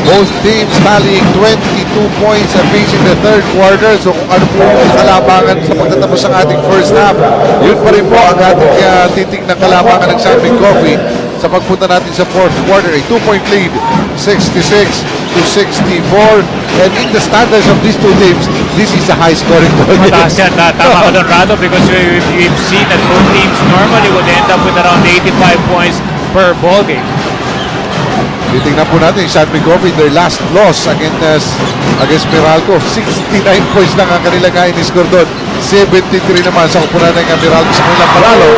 Both teams tallying 22 points apiece in the third quarter. So kung ano po yung kalabangan sa pagtatapos ng ating first half, yun pa rin po ang ating titignan kalabangan ng San Mig Coffee sa pagpunta natin sa fourth quarter. A 2-point lead, 66-64. And in the standards of these two teams, this is a high-scoring ball game. Mataas yan. Tama ka doon, Rado, because we've seen that both teams normally would end up with around 85 points per ball game. Titingnan po natin yung San Mig Coffee, their last loss against Meralco. 69 points lang ang kanilang in-score doon. 73 naman sa kupunan ng Meralco sa kanilang panalo.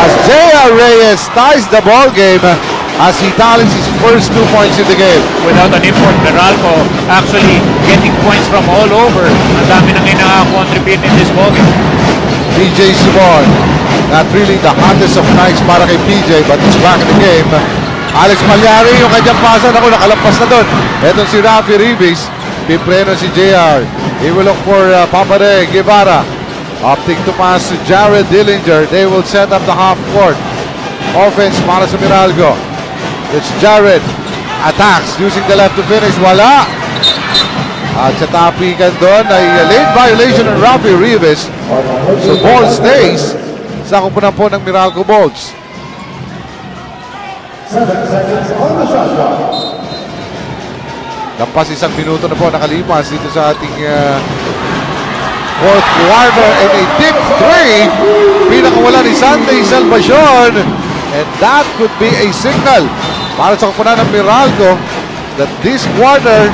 As J.R. Reyes ties the ball game as he tallies his first 2 points in the game. Without an import, Meralco actually getting points from all over. Ang dami nang ina-contribute in this ball game. PJ Simon, not really the hottest of nights para kay PJ, but he's back in the game. Alex Malyari, yung kanyang pasan, ako nakalampas na doon. Ito si Rafi Ribis, pipreno si JR. He will look for Papade Guevara. Opting to pass to Jared Dillinger. They will set up the half court. Offense para sa Meralco. It's Jared. Attacks using the left to finish. Wala. At sa tapikan doon ay late violation ng Rafi Ribis. So ball stays sa kupunan po ng Meralco Bolts. 7 seconds on the shot clock. Lampas isang minuto na po nakalipas dito sa ating fourth quarter, and a deep three. Pinakawala ni Sunday Salvacion, and that could be a signal para sa kupunan ng Meralco that this quarter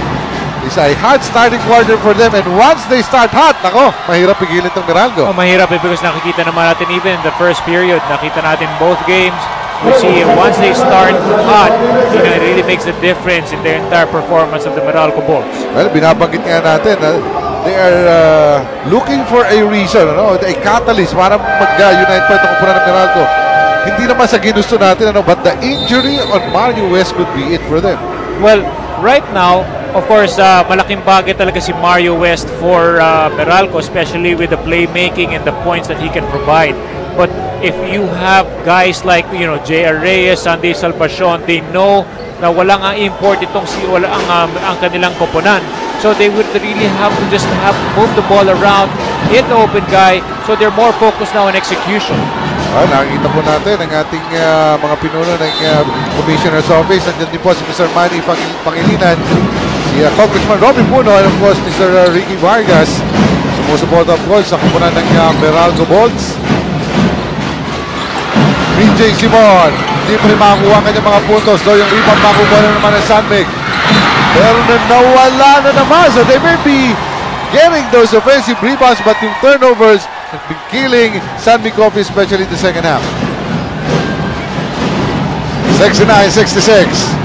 is a hot starting quarter for them, and once they start hot, nako, mahirap pigilin itong Meralco. Mahirap because nakikita naman natin even in the first period, nakita natin both games. We see once they start hot, it really makes a difference in the entire performance of the Meralco Bolts. Well, binabanggit nga natin, they are looking for a reason, a catalyst para mag-unite pa itong kupunan ng Meralco. Hindi naman sa ginusto natin, but the injury on Mario West could be it for them. Well, right now, of course, malaking bagay talaga si Mario West for Meralco, especially with the playmaking and the points that he can provide. But if you have guys like, J.R. Reyes, Sunday Salvacion, they know na walang import itong ang kanilang koponan. So they would really have to just move the ball around, hit the open guy, so they're more focused now on execution. Nakikita po natin ang ating mga pinuno ng Commissioner's Office. Nandiyan din po si Mr. Manny Pangilinan, si Congressman Robin Puno, and of course Mr. Ricky Vargas, sumusuporta of course sa kupunan ng Meralco Bolts. PJ Simon, hindi pa rin makakuha ang kanyang mga puntos. Though yung rebound makukuha na naman ng San Mig. Pero nawala na naman. So they may be getting those offensive rebounds, but yung turnovers have been killing San Mig Coffee, especially in the second half. 69-66.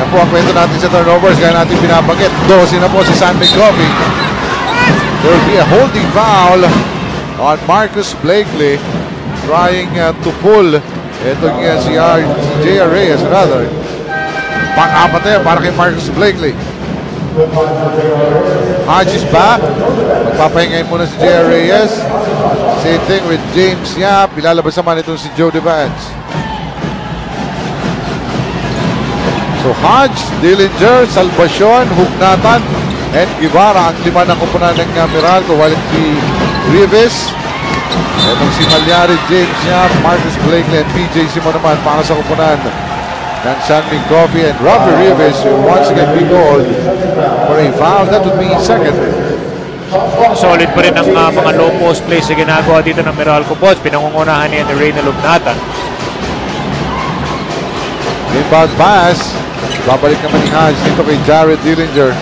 Yan po ang kwento natin sa turnovers. Kaya natin binabanggit. 12 na po si San Mig Coffee. There will be a holding foul on Marcus Blakely, trying to pull itong si J.R. Reyes, rather. Pang-apat na yan para kay Marcus Blakely. Hodge is back. Magpapahingayin muna si J.R. Reyes. Same thing with James Yap. Ilalabas naman itong si Joe Devance. So Hodge, Dillinger, Salvacion, Hugnatan, and Guevara ang lima ng kupunan ng Meralco, while si Rivas, itong si Malyari, James Yap, Marcus Blakely, and PJ Simon naman para sa kupunan ng San Mig Coffee, and Robert Rivas will once again be called for a foul. That would be second. Solid pa rin ang mga low post plays na ginagawa dito ng Meralco Bolts. Pinangungunahan niya ni Reyna Lugnatan. Inbound pass. Babalik naman ni Hans dito kay Jared Dillinger,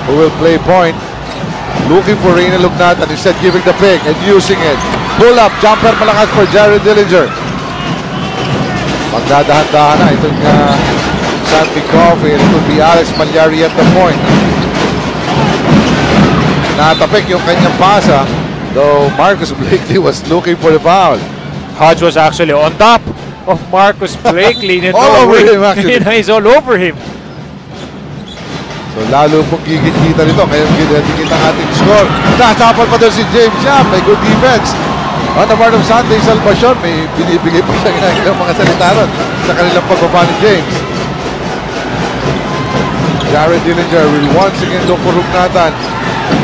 who will play point. Looking for Reyna Lugnatan, instead giving the pick and using it. Pull up, jumper malakas for Jared Dillinger. Magdadahan-dahan na itong San Mig Coffee, and it will be Alex Malyari at the point. Natapik yung kanyang pasa, though Marcus Blakely was looking for the foul. Hodge was actually on top of Marcus Blakely. All over him actually. He's all over him. So lalo pong gigit-kita nito. Kaya gigit ang ating score. Nasapal pa doon si James Yap. May good defense. On the part of Sunday Salvacion, may binibigay pa siya ng mga salita ron sa kanilang pagbaba ni James. Jared Dillinger will once again look for Hugnatan.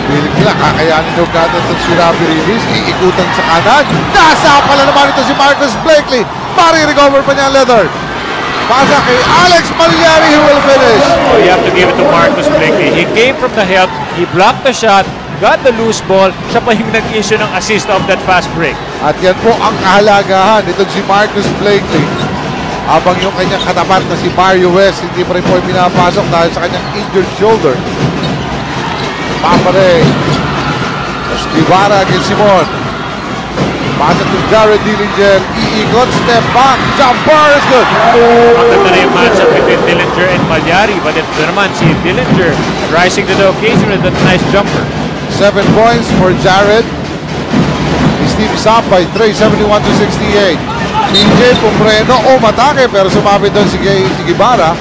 Piling nila, kakayanin ni Hugnatan itong si Rafi Ribis. Iikutan sa kanan. Nasa pala naman ito si Marcus Blakely. Recover pa niya ang leather. Pasa kay Alex Malyari who will finish. Oh, you have to give it to Marcus Blakely. He came from the help. He blocked the shot. Got the loose ball. Siya pa yung nag-issue ng assist of that fast break. At yan po ang kahalagahan. Ito si Marcus Blakely. Habang yung kanyang katapat na si Mario West, hindi pa rin po pinapasok dahil sa kanyang injured shoulder. Papare. Escrivara against Simon. Pasa to Jared Dillinger. Iikot, step back. Jumper is good. Maganda na yung matchup between Dillinger and Malyari. But ito naman si Dillinger rising to the occasion with that nice jumper. 7 points for Jared. Steve Sapp by 3, 71-68. PJ Pumreno, matake pero sumabit doon si Guevara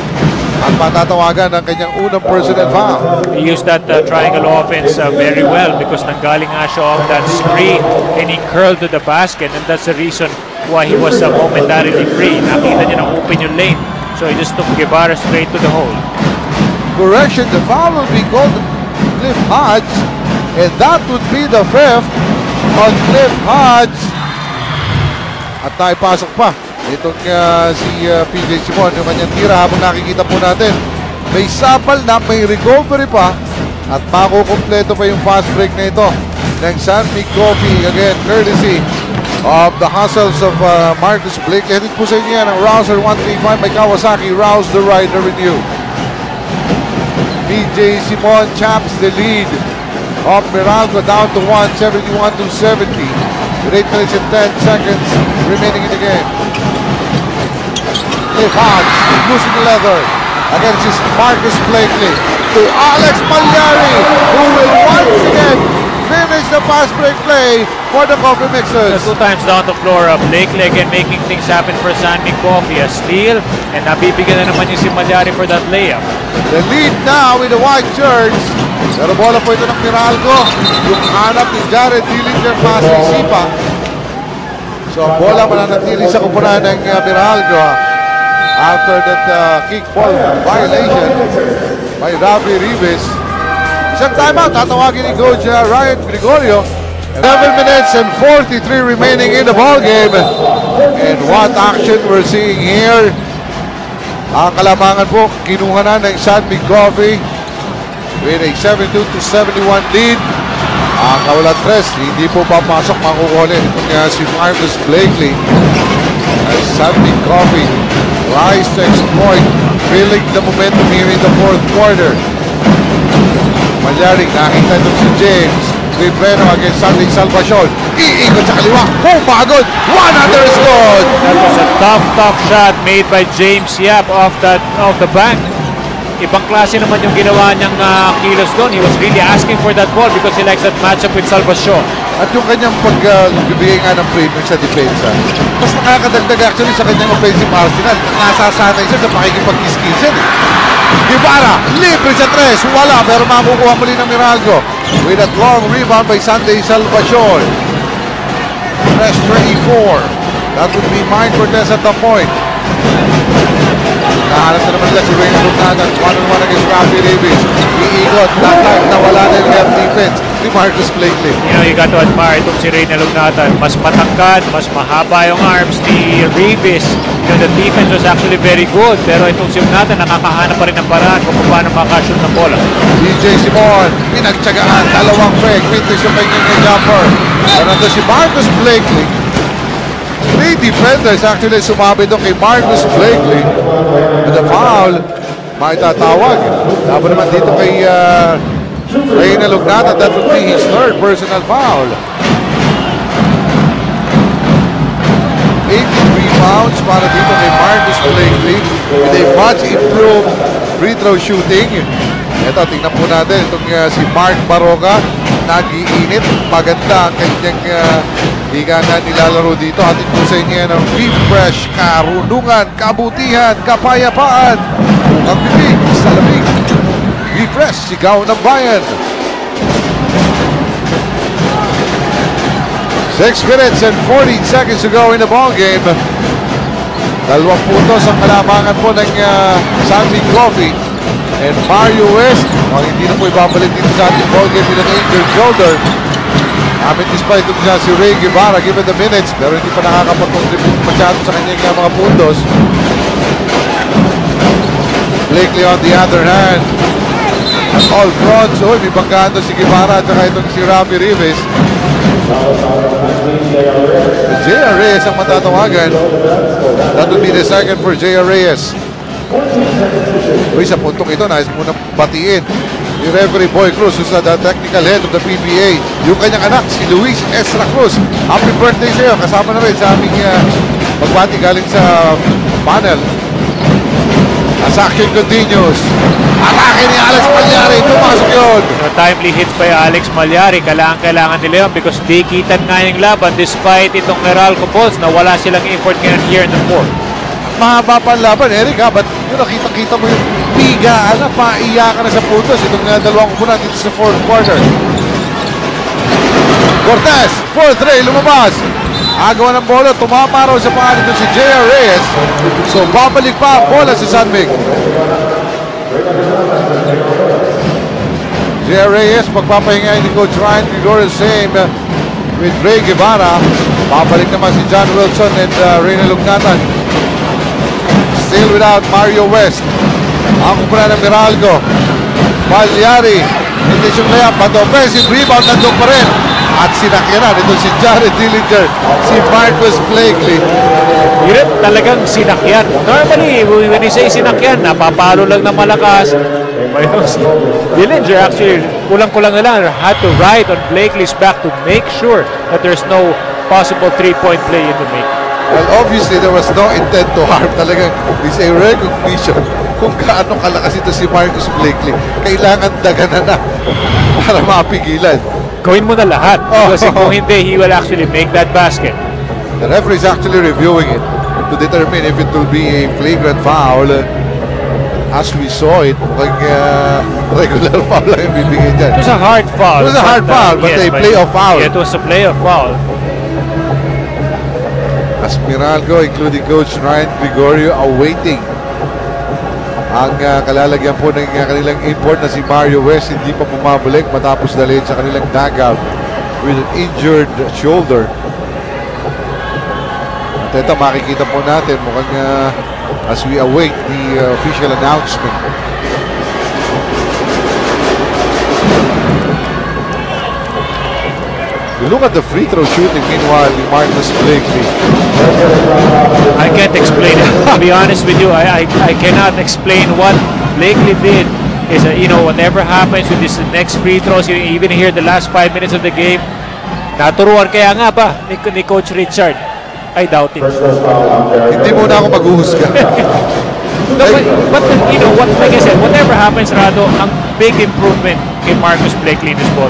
at patatawagan ng kanyang unang personal foul. He used that triangle offense very well because nanggaling nga siya off that screen and he curled to the basket, and that's the reason why he was momentarily free. Nakita niya na open yung lane, so he just took Guevara straight to the hole. Correction, the foul will be called Cliff Hodge, and that would be the 5th on Cliff Hodge. At naipasok pa itong si PJ Simon, yung kanyang tira. Habang nakikita po natin, may sapal na, may recovery pa, at makukompleto pa yung fast break na ito ng Sandy Coffee. Again, courtesy of the hustles of Marcus Blakely. Hatid po sa inyo yan ang Rouser 135 by Kawasaki. Rouse the rider in you. PJ Simon chaps the lead of Meralco down to 1, 71-70. With 8 minutes and 10 seconds remaining in the game. Cliff Hodge losing the leather. Again, this is Marcus Blakely to Alex Malyari, who will once again finish the fast break play for the Coffee Mixers. 2 times down the floor, Blakely again making things happen for Sandy Coffee. A steal, and nabibigyan na naman yung si Malyari for that layup. The lead now with the white shirts. Pero bola po ito ng Meralco. Yung hanap ni Jared Dillinger passing sipa. So bola mananatili sa kupunan ng Meralco after that kick ball violation by Rafi Ribis. Isang timeout, tatawagin ni Coach Ryan Gregorio. 11 minutes and 43 remaining in the ball game. And what action we're seeing here. Ang kalamangan po, kinuha na ng Sandy Coffee with a 72-71 lead. Ang kawalan 3, hindi po papasok, makukuha ulit itong si Marcus Blakely. As Sandy Coffee rise to exploit, feeling the momentum here in the 4th quarter. Malyari, nakita itong si James Libreno against Sandy Salvacion. Iikot sa kaliwa. Pagod. One under is good. That was a tough shot made by James Yap off the bank. Ibang klase naman yung ginawa niyang kilos doon. He was really asking for that ball because he likes that matchup with Salvacion. At yung kanyang pagbibigay nga ng premium sa depensa, mas nakakadagdag actually sa kanyang offensive arsenal. Nasasanay siya sa pakikipag-kiskisan. Guevara, libre sa 3. Wala, pero makukuha muli ng Meralco with that long rebound by Sandy Salvacion. Fresh 24. That would be mine for Tess at the point. Nahanap na naman nila si Wayne Hugnatan. 1-on-1 against Rafi Ribis. Iikot. That time, nawala na yung left defense ni Marcus Blakely. You know, you got to admire itong si Reyna Hugnatan. Mas matangkad, mas mahaba yung arms ni Ribis. You know, the defense was actually very good. Pero itong si Hugnatan, nakakahanap pa rin ng paraan kung paano makashoot ng bola. DJ Simon, pinagtsagaan. Dalawang break. Mintis yung kanyang jumper. Pero ito si Marcus Blakely. 3 defenders actually sumabi doon kay Marcus Blakely. With a foul, maitatawag. Tapos naman dito kay Reyna Hugnatan, that would be his 3rd personal foul. 8 rebounds para dito kay Marcus Blakely with a much improved free throw shooting. Ito, tingnan po natin itong si Mark Baroka. Nag-iinit. Maganda ang kanyang higa na nilalaro dito. Atin po sa inyo ng refresh, karunungan, kabutihan, kapayapaan. Ang bibig sa lamig. Refresh, sigaw ng bayan. 6 minutes and 14 seconds to go in the ball game. 2 puntos ang kalamangan po ng Sandy Coffee. And Mario West, hindi na po ibabalik dito sa ating ballgame with an injured shoulder. Despite ito niya si Ray Guevara given the minutes, pero hindi pa nakakapag-contribute masyado sa kanyang mga puntos. Blakely on the other hand, at all fronts, may banggaan si Guevara at saka itong si Rafi Rivas. J.R. Reyes ang matatawagan. That would be the second for J.R. Reyes. Sa puntong ito, nais muna batiin ni referee Boy Cruz, who's the technical head of the PBA. Yung kanyang anak, si Luis Ezra Cruz. Happy birthday sa'yo. Kasama na rin sa aming pagbati galing sa panel. As action continues. Atake ni Alex Malyari. Pumasok yun. Timely hits by Alex Malyari. Kailangan nila yun because di kitan nga yung laban despite itong Meralco Bulls na wala silang effort ngayon here in the fourth. Mahaba pa ang laban, Eric, but nakita mo yung biga, paiyakan na sa puntos itong dalawang kupunan dito sa fourth quarter. Cortez, 4-3, lumabas. Agawan ng bola, tumama raw sa pangalan dito si J.R. Reyes. So babalik pa ang bola sa San Mig. J.R. Reyes, pagpapahingayin ni Coach Ryan Gregorio, same with Ray Guevara. Babalik naman si John Wilson and Reyna Lugnatan. Still without Mario West. Ang kumpuna ng Meralco. Malyari. Hindi siyang layap. But offensive rebound nandun pa rin. At sinakyanan. Ito si Jared Dillinger. Si Marcus Blakely. Yun talagang sinakyan. Normally, when you say sinakyan, napapalo lang na malakas. Dillinger actually, kulang-kulang na lang, had to ride on Blakely's back to make sure that there's no possible three-point play in the make. Well, obviously, there was no intent to harm. Talagang is a recognition kung gaano kalakas ito si Marcus Blakely. Kailangan daganan na para mapigilan. Gawin mo na lahat. Kasi kung hindi, he will actually make that basket. The referee is actually reviewing it to determine if it will be a flagrant foul. As we saw it, regular foul lang yung bibigay dyan. It was a hard foul. It was a hard foul, but yes, a play-off foul. It was a play-off foul. As Meralco, including Coach Ryan Gregorio, awaiting ang kalalagyan po ng kanilang import na si Mario West. Hindi pa bumabalik matapos dalhin sa kanilang dugout with an injured shoulder. At ito makikita po natin mukhang as we await the official announcement. You look at the free throw shooting meanwhile ni Marcus Blakely. I can't explain it. To be honest with you, I cannot explain what Blakely did. Is whatever happens with this next free throws, you even hear the last 5 minutes of the game. Naturuan kaya nga ba ni Coach Richard? I doubt it. Hindi muna ako maghuhusga. No, but what, like I said, whatever happens, Rado, ang big improvement kay Marcus Blakely in this ball.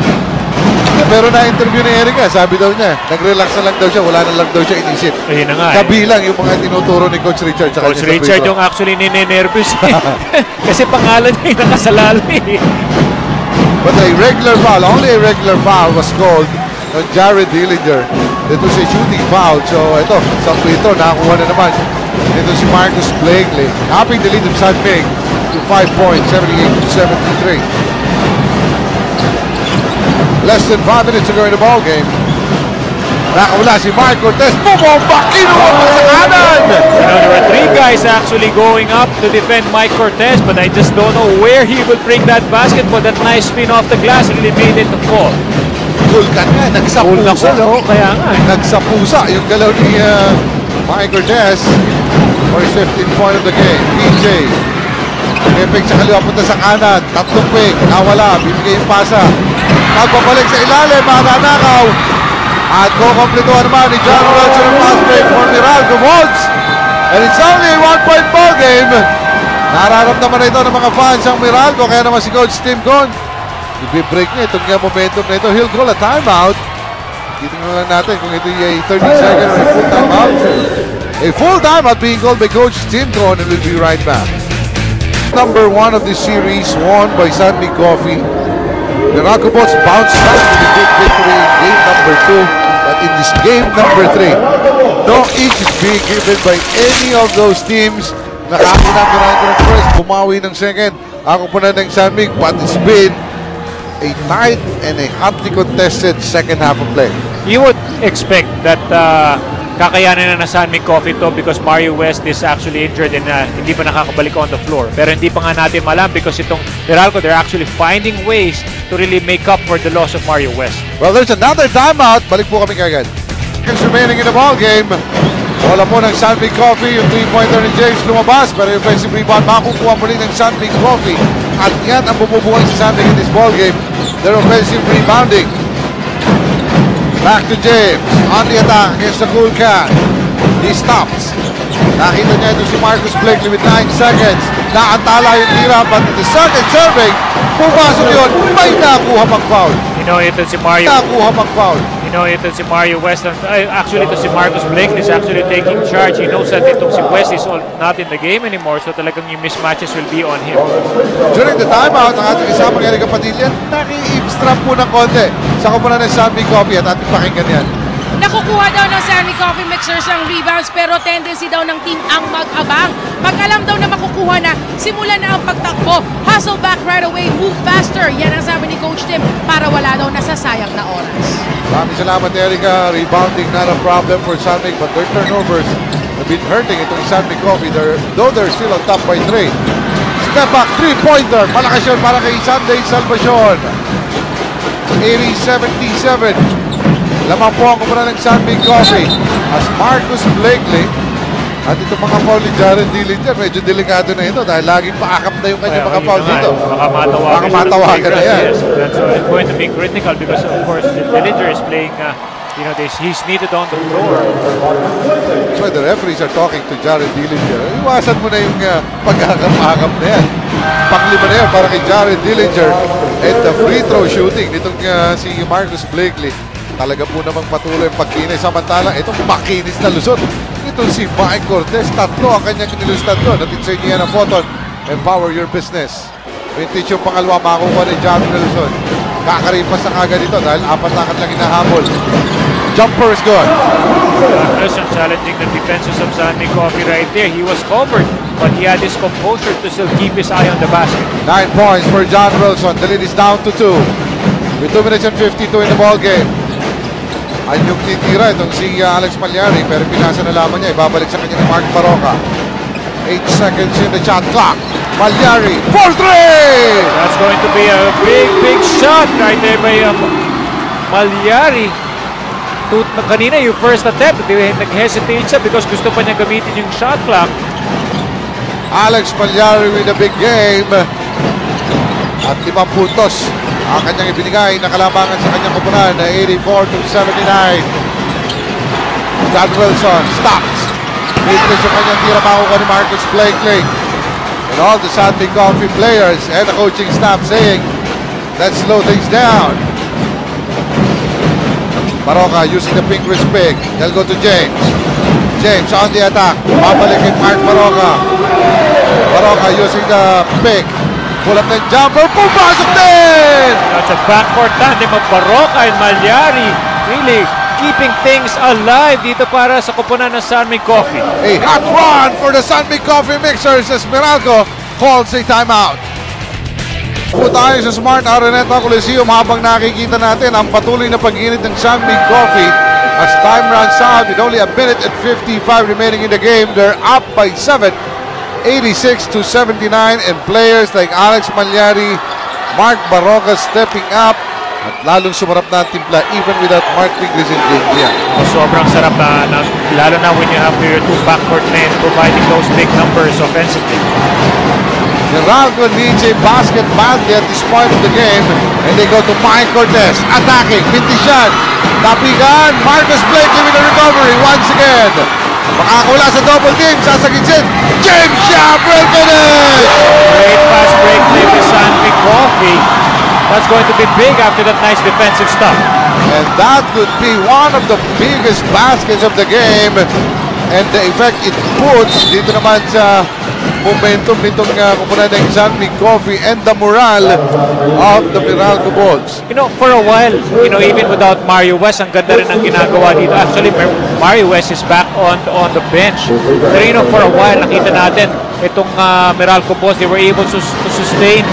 Pero na-interview ni Erica, sabi daw niya, nag-relax na lang daw siya, wala na lang daw siya inisip. Ayun na nga. Kabilang yung mga tinuturo ni Coach Richard. Coach Richard yung actually ninenervous. Kasi pangalan niya yung nakasalalay. But a regular foul, only a regular foul was called on Jared Dillinger. It was a shooting foul. So ito, sa free throw, nakakuha na naman. Ito si Marcus Blakely. Happy the lead of San Mig to 5 points, 78-73. Less than 5 minutes to go in the ball game. Nakawala si Mark Cortez. Bumomba! Kinuha pa sa kanan! There were 3 guys actually going up to defend Mike Cortez, but I just don't know where he will bring that basket. But that nice spin off the glass really made it to fall. Vulcan nga, nagsapusa. Kaya nga. Nagsapusa yung galaw ni Mike Cortez for his 15th point of the game. PJ. Pepek sa kaliwa, punta sa kanan. Tatlong pick. Nawala. Bibigay yung pasa. Magpapalik sa ilalim, mananakaw. At kukomplituhan naman ni John Wilson ang pass break for Meralco Bulls. And it's only a 1-point ball game. Nararamdaman na ito ng mga fans ang Meralco. Kaya naman si Coach Tim Gon, i-break niya itong momentum na ito. He'll call a timeout. Titingnan lang natin kung ito ay 30-second or a full timeout. A full timeout being called by Coach Tim Gon, and we'll be right back. Number 1 of the series won by San Mig Coffee. The Meralco Bulls bounced back with a big victory in game number 2, but in this game number 3, no inch is being given by any of those teams. Nakakuna ng first, bumawi ng second. Ako po na ng San Mig, but it's been a tight and a hotly contested second half of play. You would expect that kakayanin na San Mig Coffee to because Mario West is actually injured and hindi pa nakakabalik on the floor. Pero hindi pa nga natin malam because itong Meralco, they're actually finding ways to really make up for the loss of Mario West. Well, there's another timeout. Balik po kami kagad. Seconds remaining in the ball game. Wala po ng San Mig Coffee. Yung 3-pointer ni James lumabas. Pero yung offensive rebound, makukuha po rin ng San Mig Coffee. At yan ang bumubuhay sa San Mig in this ball game. Their offensive rebounding. Back to James. On the attack against the cool cat. He stops. Nakita niya ito si Marcus Blakely with 9 seconds. Naantala yung tira, but the second serving, pumasok yun, may nakuha pang foul. You know, ito si Mario. Nakuha pang foul. You know, ito si Mario West. Actually, ito si Marcus Blakely is actually taking charge. He knows that itong si West is not in the game anymore, so talagang yung mismatches will be on him. During the timeout, ang ating isang Erika Padilla, naki-eavesdrop po ng konti sa kupunan ng San Mig Coffee at ating pakinggan yan. Nakukuha daw ng San Mig Coffee Mixers ang rebounds pero tendency daw ng team ang mag-abang. Pag alam daw na makukuha na, simulan na ang pagtakbo. Hustle back right away, move faster. Yan ang sabi ni Coach Tim para wala daw nasasayang na oras. Maraming salamat, Erika. Rebounding not a problem for San Mig, but their turnovers have been hurting itong San Mig Coffee. Though they're still on top by 3. Step back, 3-pointer. Malakas yun para kay Sunday Salvacion. 80-77. Lamang po ang kumuna ng San Mig Coffee as Marcus Blakely at itong mga foul ni Jared Dillinger. Medyo delikado na ito dahil laging paakap na yung kanyang mga foul dito. Baka matawagan na yan. That's going to be critical because of course Dillinger is playing, he's needed on the floor. So the referees are talking to Jared Dillinger. Iwasan mo na yung pagkakapakap na yan. Panglima na yan para kay Jared Dillinger and the free throw shooting nitong si Marcus Blakely. Talaga po namang patuloy ang pagkinay. Samantala, itong makinis na lusot. Itong si Mike Cortez, tatlo ang kanyang nilustan doon. Natin sa inyo yan ang photon. Empower your business. Vintage yung pangalawa, makukuha ni John Nelson. Kakaripas na kagad ito dahil apat na lang hinahabol. Jumper is good. Nelson challenging the defenses of San Mig Coffee right there. He was covered, but he had his composure to still keep his eye on the basket. 9 points for John Wilson. The lead is down to 2. With 2 minutes and 52 in the ball game. Anyong titira itong si Alex Malyari pero pinasa na lamang niya. Ibabalik sa kanya ni Mark Baroka. 8 seconds in the shot clock. Malyari, 4-3! That's going to be a big shot right there by Malyari. Kanina yung first attempt, nag-hesitate siya because gusto pa niya gamitin yung shot clock. Alex Malyari with a big game. At 5 puntos ang kanyang ibinigay na kalamangan sa kanyang kupunan na 84-79. John Wilson stops. Midrange yung kanyang tira, makukuha ni Marcus Blakely. And all the San Mig Coffee players and the coaching staff saying, let's slow things down. Baroka using the pink wrist pick. They'll go to James. James on the attack. Babalik kay Mark Baroka. Baroka using the pick. Pull up ng jumper. Pumasok din! That's a backcourt tandem of Baroka and Malyari. Really keeping things alive dito para sa kupunan ng San Mig Coffee. A hot run for the San Mig Coffee Mixers as Meralco calls a timeout. Po tayo sa Smart Araneta Coliseum habang nakikita natin ang patuloy na pag-init ng San Mig Coffee as time runs out with only a minute and 55 remaining in the game. They're up by 7, 86-79, and players like Alex Malyari, Mark Baroka stepping up at lalong sumarap na ang timpla even without Mark Fingers in India. Sobrang sarap na lalo na when you have your two backcourt men providing those big numbers offensively. Meralco needs a basket badly at this point of the game, and they go to Mike Cortez attacking. Pintisyan, tapigan, Marcus Blakely with a recovery once again. Makakawala sa double team, sasagitsin, James Shabrel finish! Great fast break play with San Mig Coffee. That's going to be big after that nice defensive stuff. And that could be one of the biggest baskets of the game. And the effect it puts dito naman sa momentum nitong kupunan ng San Mig Coffee and the morale of the Meralco Bulls. You know, for a while, even without Mario West, ang ganda rin ang ginagawa dito. Actually, Mario West is back on the bench. Pero for a while, nakita natin, itong Meralco Bulls. They were able to sustain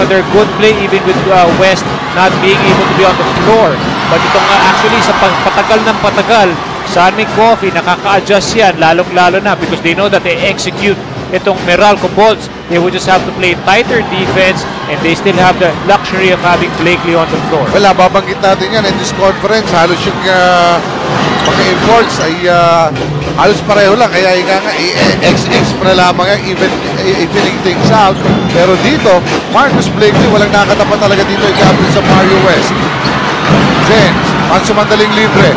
their good play even with West not being able to be on the floor. But itong actually sa patagal ng patagal, San Miguel Coffee nakaka-adjust yan, lalong-lalo na because they know that they execute itong Meralco Bulls. They would just have to play tighter defense and they still have the luxury of having Blakely on the floor. Well, babanggit natin yan in this conference. Halos yung mga imports ay halos pareho lang. Kaya XX pa na lamang even evening things out. Pero dito, Marcus Blakely, walang nakatapat talaga dito yung captain sa Mario West. James, pansumandaling libre.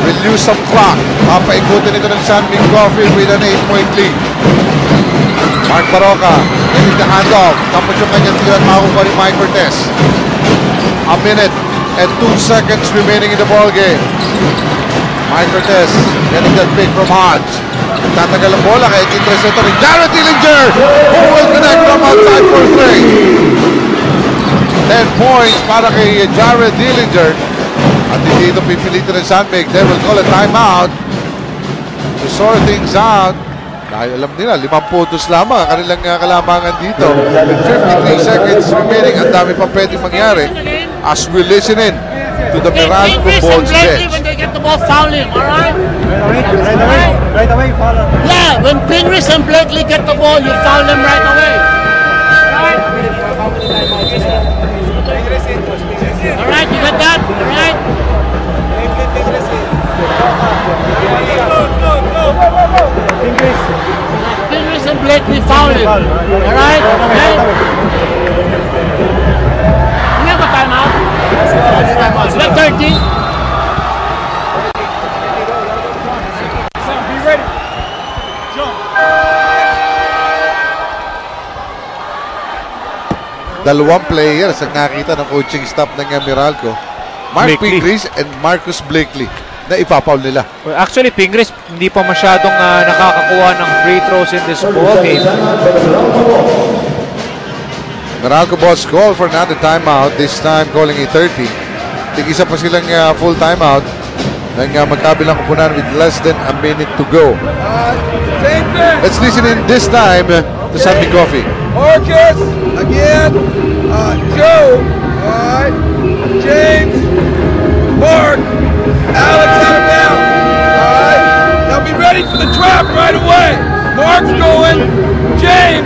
Will use some clock. Papaikutin ito ng San Miguel Coffee with an 8-point lead. Mark Baroka, getting the handoff. Tapos yung kanyang tira at makakuha ni Mike Cortez. A minute and 2 seconds remaining in the ball game. Mike Cortez getting that pick from Hodge. Tatagal ang bola kaya interest ito ni Jared Dillinger, who will connect from outside for 3. 10 points para kay Jared Dillinger. At hindi ito pipilitin ng Sandbag. They will call a timeout to sort things out. Dahil alam nila, 5 puntos lamang ang kanilang kalamangan dito. With 53 seconds remaining, ang dami pa pwedeng mangyari as we listen in to the Meralco Bulls bench. When they get the ball, foul him, all right? Right away, follow. Yeah, when Pingris and Blakely get the ball, you foul them right away. All right, you got that? All right? Pingris and Blakely foul him. All right? Okay? You have a timeout? Like 30. Be ready. Jump. Dalawang players ang nakita ng coaching staff ng Meralco. Mark Blakely. Pingris and Marcus Blakely na ipapaul nila. Well, actually, Pingris hindi pa masyadong nakakakuha ng free throws in this ball game. Meralco Bulls call for another timeout, this time calling a 30. Tig-isa pa silang full timeout ng magkabilang kupunan with less than a minute to go. Let's listen in this time to Sandy Coffee. Marcus, again, Joe, all right, James, Mark, Alex out of down, all right, now be ready for the trap right away. Mark's going, James,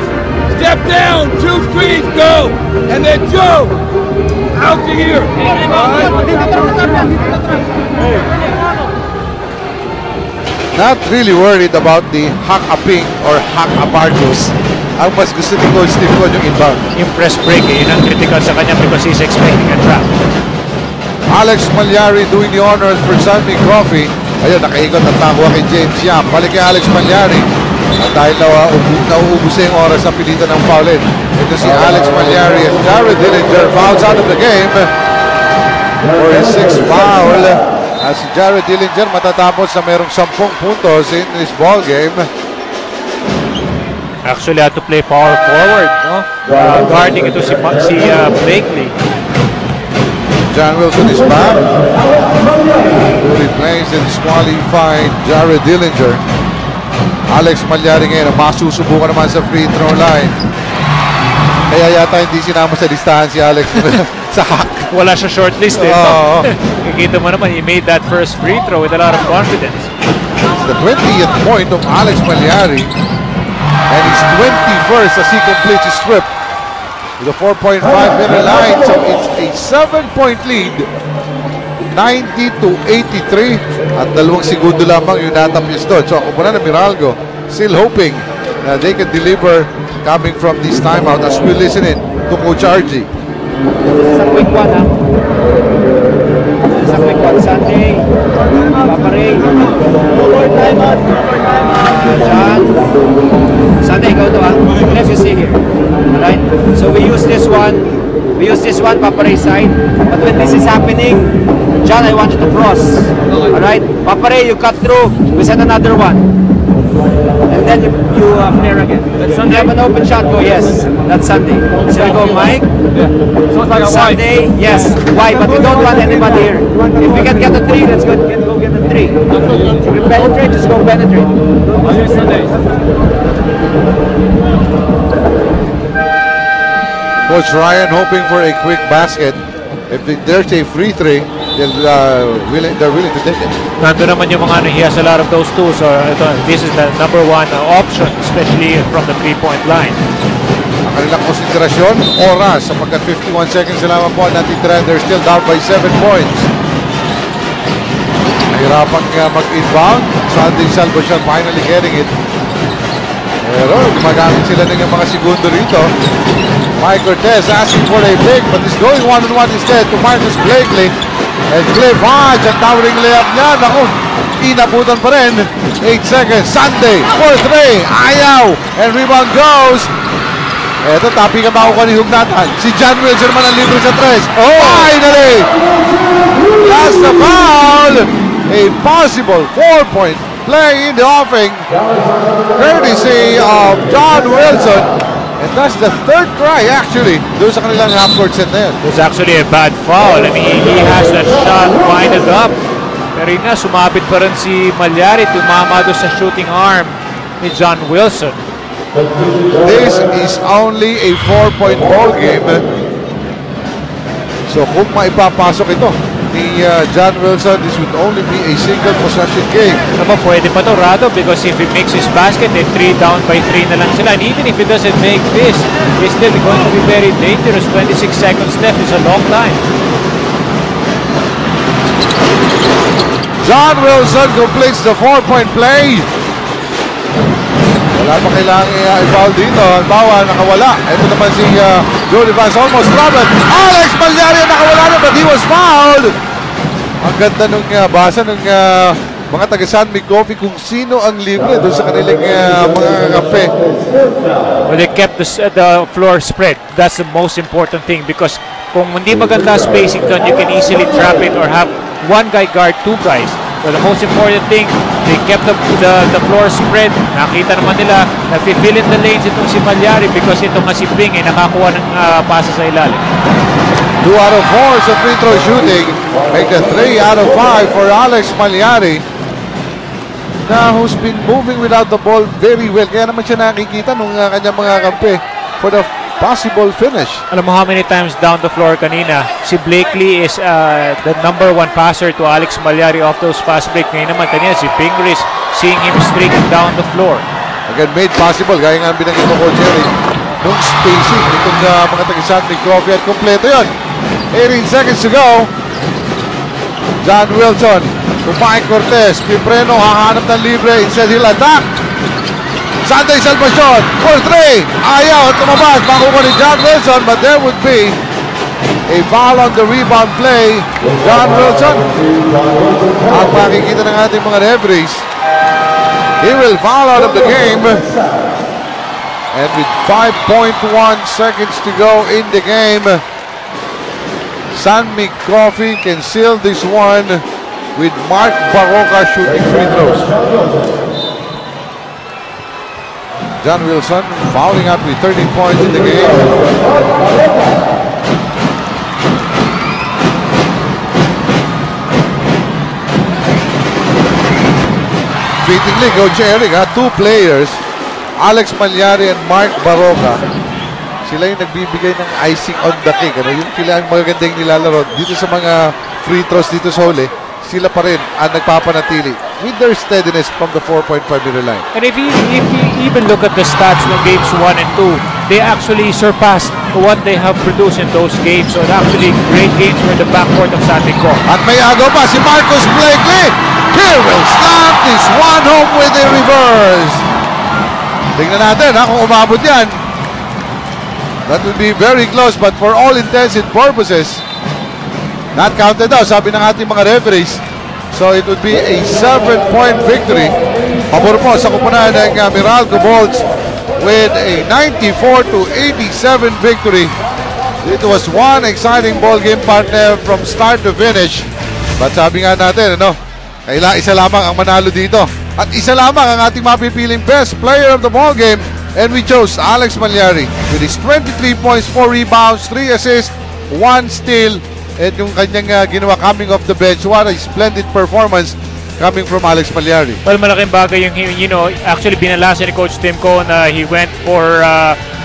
step down, 2 screens, go, and then Joe, out to here, all right? Not really worried about the hack-a-ping or hack-a-Marcus. Ang mas gusto ni Coach Steve Con yung inbound. Yung press break, yun ang critical sa kanya because he's expecting a trap. Alex Malyari doing the honors for Sandy Coffee. Ayun, nakaikot at nakuha kay James Yam. Balik kay Alex Malyari. At dahil nauubos na yung oras sa pilitan ng foulin. Ito si Alex Malyari and Jared Dillinger fouls out of the game for his 6th foul. As si Jared Dillinger matatapos na merong 10 puntos in this ball game. Actually, had to play power forward, no? Guarding ito si Blakely. John Wilson is back. Who replays the disqualified Jared Dillinger. Alex Malyari ngayon, masusubukan naman sa free throw line. Kaya yata hindi sinama sa listahan si Alex sa hack. Wala siya shortlist eh. Oo. Kikita mo naman, he made that first free throw with a lot of confidence. It's the 20th point of Alex Malyari. And his 21st as he completes his strip with a 4.5-minute line. So it's a 7-point lead. 90-83. At 2 segundo lamang yung natapis doon. So ako muna na Meralco still hoping na they can deliver coming from this timeout as we listen in to Coach RG. Sa quick one, ha? Sa quick one, Sunday, Paparay, John, Sunday, go to, ha? Let's just see here, alright? So we use this one, Paparay side, but when this is happening, John, I want you to cross, alright? Paparay, you cut through, we set another one. And then you flare again. That's Sunday. You have an open shot, go yes. That's Sunday. So we go Mike. So it's like Sunday, yes. Why? But we don't want anybody here. If we can get a 3, let's go get a 3. 3. You penetrate, just go penetrate. Coach Ryan hoping for a quick basket. If there's a free throw, they're willing to take it. Nandun naman yung mga he has a lot of those tools. So this is the number one option, especially from the three-point line. Ang kanilang konsentrasyon, oras, sapagkat 51 seconds na lamang po ang natitira. They're still down by 7 points. Nahirapan mag-inbound. Sandy Salvacion finally getting it. Pero gumagamit sila ng mga segundo rito. Mike Cortez asking for a break, but he's going one-on-one instead to Marcus Blakely. And Cliff Hodge, ang towering layup niya. Naku, inabutan pa rin. 8 seconds. Sunday for 3. Ayaw. And rebound goes. Eto, tapi ka makukuha ni Hugnatan. Si John Wilson naman ang libre sa 3. Oh! Finally! That's the foul! A possible 4-point play in the offing. Courtesy of John Wilson. And that's the third try actually. Doon sa kanilang half-court set na yun. It's actually a bad foul. I mean, he has that shot winded up. Pero yun nga, sumabit pa rin si Malyari. Tumama doon sa shooting arm ni John Wilson. This is only a 4-point ball game. So kung maipapasok ito ni John Wilson, this would only be a single possession game. Naman, pwede pa to, Rado, because if he makes his basket, then 3 down by 3 na lang sila. And even if he doesn't make this, it's still going to be very dangerous. 26 seconds left is a long time. John Wilson completes the 4-point play. Wala pa kailangan i-foul dito. Ang bawa, nakawala. Ito naman si Jody Vance, almost troubled. Alex Malyari nakawala na, but he was fouled. Ang ganda nung basa ng mga taga-San Mig Coffee kung sino ang libre doon sa kanilang mga kape. Well, they kept the floor spread. That's the most important thing because kung hindi maganda spacing doon, you can easily trap it or have one guy guard 2 guys. So the most important thing, they kept the floor spread. Nakita naman nila, nafe-fill in the lanes itong si Malyari because itong nga si Ping ay nakakuha ng pasa sa ilalim. 2 out of 4 sa free throw shooting. Make the 3 out of 5 for Alex Malyari. Now, who's been moving without the ball very well. Kaya naman siya nakikita nung kanyang mga kampe for the possible finish. Alam mo how many times down the floor kanina, si Blakely is the number 1 passer to Alex Malyari off those fast break. Ngayon naman kanina, si Pingris seeing him streaking down the floor. Again, made possible. Gaya nga binanggit ko, Coach Jerry, nung spacing itong mga taga-San Mig Coffee at kompleto yun. 18 seconds to go. John Wilson to Mike Cortez. Pipreno hahanap ng libre. Instead he'll attack. Sunday Salvacion for 3. Ayaw. Tumabas. Makuha ni John Wilson. But there would be a foul on the rebound play. John Wilson. Ang makikita ng ating mga referees, he will foul out of the game. And with 5.1 seconds to go in the game, San Mig Coffee can seal this one with Mark Barroca shooting free throws. John Wilson fouling out with 13 points in the game. Fittingly, Coach Eric, 2 players, Alex Malyari and Mark Barroca, sila yung nagbibigay ng icing on the cake. Ano? Yung sila ang magagandang nilalaro dito sa mga free throws dito sa huli, sila pa rin ang nagpapanatili with their steadiness from the 4.5-meter line. And if you even look at the stats ng games 1 and 2, they actually surpassed what they have produced in those games. So actually great games for the backcourt of San Mig Coffee. At may agaw pa si Marcus Blakely. He will slam this one home with a reverse. Tingnan natin kung umabot yan. That would be very close, but for all intents and purposes, not counted daw, sabi ng ating mga referees. So it would be a 7-point victory. Pabor po sa kupunan ng Meralco Bolts with a 94-87 victory. It was one exciting ball game, partner, from start to finish. But sabi nga natin, kailangan isa lamang ang manalo dito. At isa lamang ang ating mapipiling best player of the ball game. And we chose Alex Malyari with his 23 points, 4 rebounds, 3 assists, 1 steal. At yung kanyang ginawa coming off the bench, what a splendid performance. coming from Alex Pagliari. Well, malaking bagay yung, actually binalasan ni Coach Tim Cohn na he went for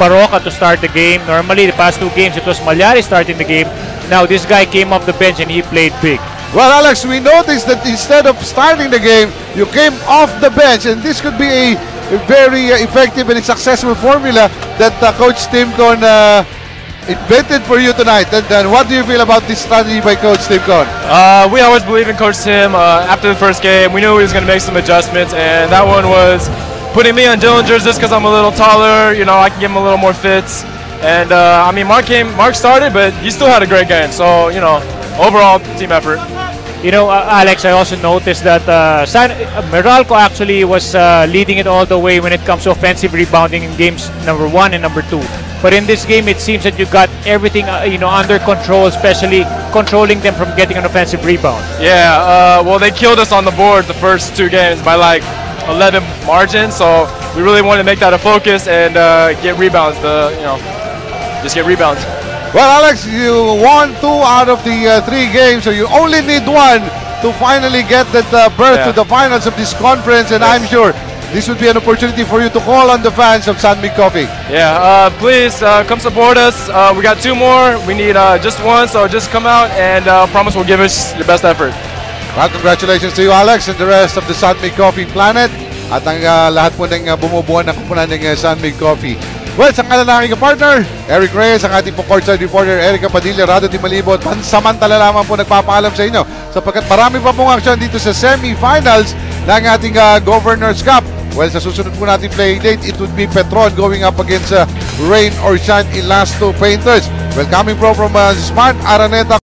Baroka to start the game. Normally, the past 2 games, it was Malyari starting the game. Now, this guy came off the bench and he played big. Well, Alex, we noticed that instead of starting the game, you came off the bench, and this could be a very effective and successful formula that Coach Tim Cohn invented for you tonight. And what do you feel about this strategy by Coach Tim Cohn? We always believe in Coach Tim. After the first game, we knew he was going to make some adjustments, and that one was putting me on Dillinger's just because I'm a little taller. I can give him a little more fits. And I mean, Mark started, but he still had a great game. So overall team effort. Alex, I also noticed that Meralco actually was leading it all the way when it comes to offensive rebounding in games number 1 and number 2. But in this game, it seems that you got everything under control, especially controlling them from getting an offensive rebound. Yeah, well, they killed us on the board the first 2 games by like 11 margin. So we really wanted to make that a focus and get rebounds. Just get rebounds. Well, Alex, you won 2 out of the 3 games, so you only need 1 to finally get that berth to the finals of this conference, and I'm sure this would be an opportunity for you to call on the fans of San Mig Coffee. Yeah, please come support us. We got 2 more. We need just 1, so just come out and promise we'll give us your best effort. Well, congratulations to you, Alex, and the rest of the San Mig Coffee planet at ang lahat po ng bumubuo ng kupunan ng San Mig Coffee. Well, sa ngalan ng aking partner, Eric Reyes, ang ating po courtside reporter, Erica Padilla, Rado Di Malibot, pansamantala lamang po nagpapaalam sa inyo sapagkat marami pa pong aksyon dito sa semi-finals ng ating Governor's Cup. Well, sa susunod po natin playing date, it would be Petron going up against Rain or Shine in last 2 painters. Well, coming from Smart Araneta.